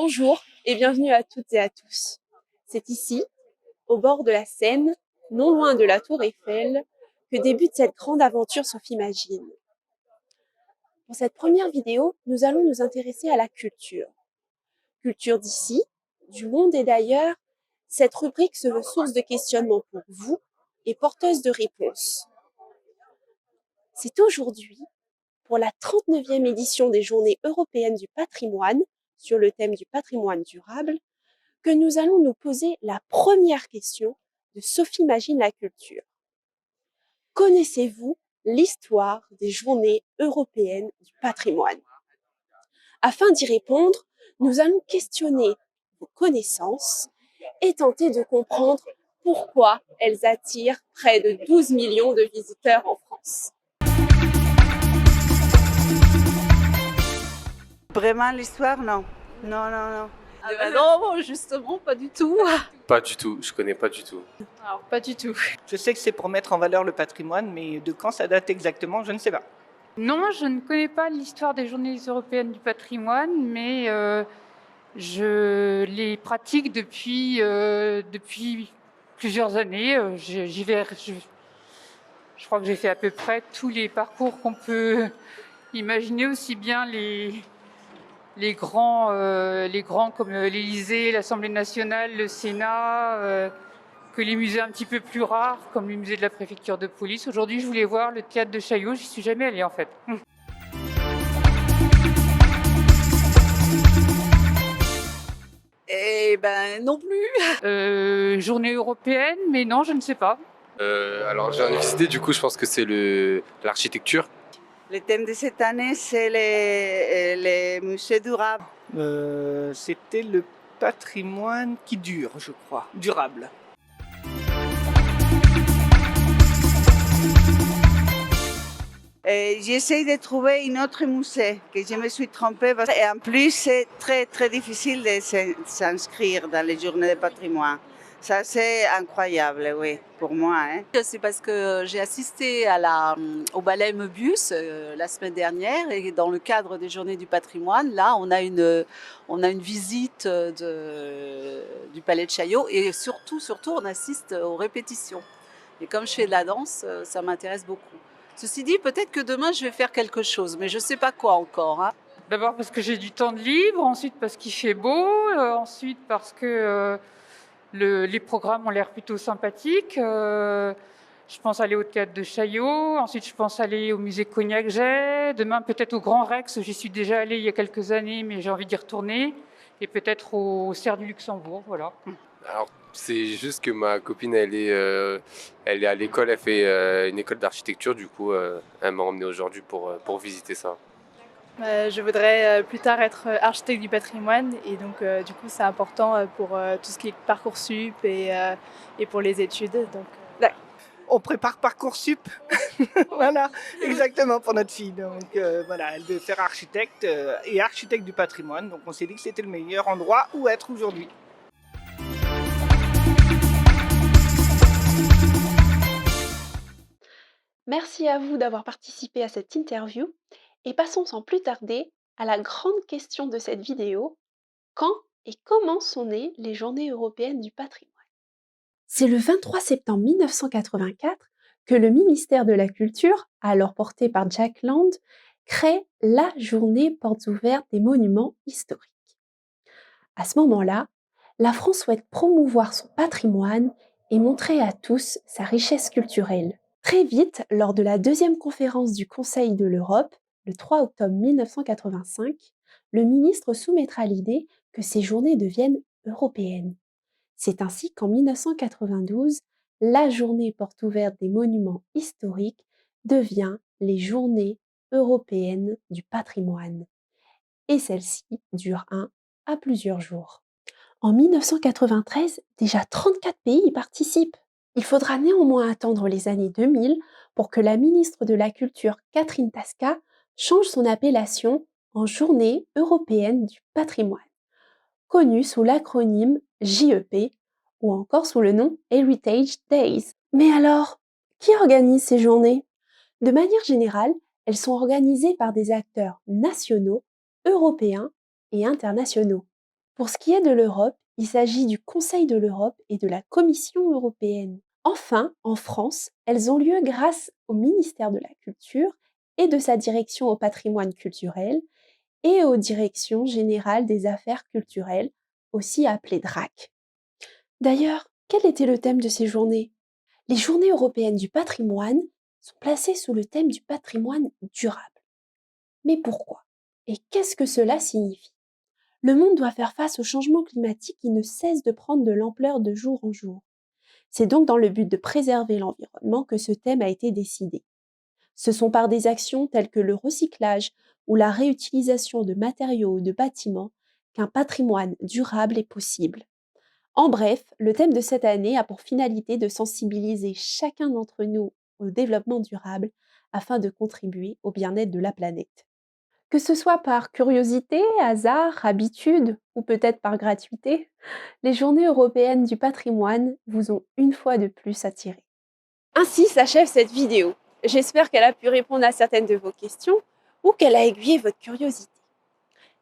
Bonjour et bienvenue à toutes et à tous. C'est ici, au bord de la Seine, non loin de la Tour Eiffel, que débute cette grande aventure Sophimagine. Pour cette première vidéo, nous allons nous intéresser à la culture. Culture d'ici, du monde et d'ailleurs, cette rubrique se veut source de questionnement pour vous et porteuse de réponses. C'est aujourd'hui, pour la 39e édition des Journées européennes du patrimoine, sur le thème du patrimoine durable, que nous allons nous poser la première question de Sophimagine la culture. Connaissez-vous l'histoire des Journées européennes du patrimoine? Afin d'y répondre, nous allons questionner vos connaissances et tenter de comprendre pourquoi elles attirent près de 12 millions de visiteurs en France. Vraiment l'histoire, non. Non. Ah bah non, justement, pas du tout. Pas du tout, je connais pas du tout. Alors, pas du tout. Je sais que c'est pour mettre en valeur le patrimoine, mais de quand ça date exactement, je ne sais pas. Non, je ne connais pas l'histoire des Journées européennes du patrimoine, mais je les pratique depuis plusieurs années. J'y vais, je crois que j'ai fait à peu près tous les parcours qu'on peut imaginer, aussi bien les grands comme l'Élysée, l'Assemblée nationale, le Sénat, que les musées un petit peu plus rares, comme le musée de la préfecture de police. Aujourd'hui, je voulais voir le théâtre de Chaillot, j'y suis jamais allée en fait. Eh ben non plus. Journée européenne, mais non, je ne sais pas. Alors j'ai une idée, du coup je pense que c'est l'architecture. Le thème de cette année, c'est les musées durables. C'était le patrimoine qui dure, je crois, durable. J'essaie de trouver un autre musée, que je me suis trompée. Et en plus, c'est très, très difficile de s'inscrire dans les journées de patrimoine. Ça, c'est incroyable, oui, pour moi. C'est parce que j'ai assisté au ballet Möbius la semaine dernière et dans le cadre des Journées du patrimoine, là, on a une visite du Palais de Chaillot et surtout, on assiste aux répétitions. Et comme je fais de la danse, ça m'intéresse beaucoup. Ceci dit, peut-être que demain, je vais faire quelque chose, mais je ne sais pas quoi encore. D'abord parce que j'ai du temps de libre, ensuite parce qu'il fait beau, ensuite parce que les programmes ont l'air plutôt sympathiques. Je pense aller au théâtre de Chaillot, ensuite je pense aller au musée Cognac-Jet, demain peut-être au Grand Rex, j'y suis déjà allée il y a quelques années, mais j'ai envie d'y retourner, et peut-être au Cerf du Luxembourg, voilà. Alors c'est juste que ma copine elle est à l'école, elle fait une école d'architecture, du coup elle m'a emmené aujourd'hui pour visiter ça. Je voudrais plus tard être architecte du patrimoine et donc du coup c'est important pour tout ce qui est Parcoursup et pour les études. Donc, On prépare Parcoursup, voilà, exactement pour notre fille. Donc voilà, elle veut faire architecte et architecte du patrimoine. Donc on s'est dit que c'était le meilleur endroit où être aujourd'hui. Merci à vous d'avoir participé à cette interview et passons sans plus tarder à la grande question de cette vidéo. Quand et comment sont nées les Journées européennes du patrimoine? C'est le 23 septembre 1984 que le ministère de la Culture, alors porté par Jack Land, crée la Journée portes ouvertes des monuments historiques. À ce moment-là, la France souhaite promouvoir son patrimoine et montrer à tous sa richesse culturelle. Très vite, lors de la deuxième conférence du Conseil de l'Europe, le 3 octobre 1985, le ministre soumettra l'idée que ces journées deviennent européennes. C'est ainsi qu'en 1992, la journée porte ouverte des monuments historiques devient les Journées européennes du patrimoine. Et celle-ci dure à plusieurs jours. En 1993, déjà 34 pays y participent. Il faudra néanmoins attendre les années 2000 pour que la ministre de la Culture, Catherine Tasca, change son appellation en Journée européenne du patrimoine, connue sous l'acronyme JEP ou encore sous le nom Heritage Days. Mais alors, qui organise ces journées? De manière générale, elles sont organisées par des acteurs nationaux, européens et internationaux. Pour ce qui est de l'Europe, il s'agit du Conseil de l'Europe et de la Commission européenne. Enfin, en France, elles ont lieu grâce au ministère de la Culture et de sa direction au patrimoine culturel et aux directions générales des affaires culturelles, aussi appelées DRAC. D'ailleurs, quel était le thème de ces journées? Les journées européennes du patrimoine sont placées sous le thème du patrimoine durable. Mais pourquoi? Et qu'est-ce que cela signifie? Le monde doit faire face au changement climatique qui ne cesse de prendre de l'ampleur de jour en jour. C'est donc dans le but de préserver l'environnement que ce thème a été décidé. Ce sont par des actions telles que le recyclage ou la réutilisation de matériaux ou de bâtiments qu'un patrimoine durable est possible. En bref, le thème de cette année a pour finalité de sensibiliser chacun d'entre nous au développement durable afin de contribuer au bien-être de la planète. Que ce soit par curiosité, hasard, habitude ou peut-être par gratuité, les Journées européennes du patrimoine vous ont une fois de plus attiré. Ainsi s'achève cette vidéo. J'espère qu'elle a pu répondre à certaines de vos questions ou qu'elle a aiguillé votre curiosité.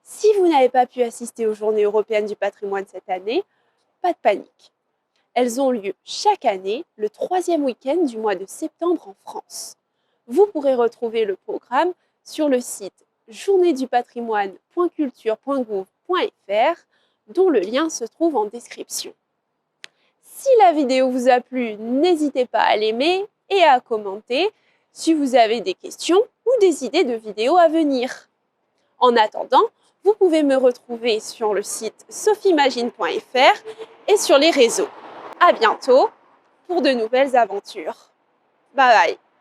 Si vous n'avez pas pu assister aux Journées européennes du patrimoine cette année, pas de panique. Elles ont lieu chaque année le 3e week-end du mois de septembre en France. Vous pourrez retrouver le programme sur le site journéesdupatrimoine.culture.gouv.fr dont le lien se trouve en description. Si la vidéo vous a plu, n'hésitez pas à l'aimer et à commenter si vous avez des questions ou des idées de vidéos à venir. En attendant, vous pouvez me retrouver sur le site sophiemagine.fr et sur les réseaux. À bientôt pour de nouvelles aventures. Bye bye.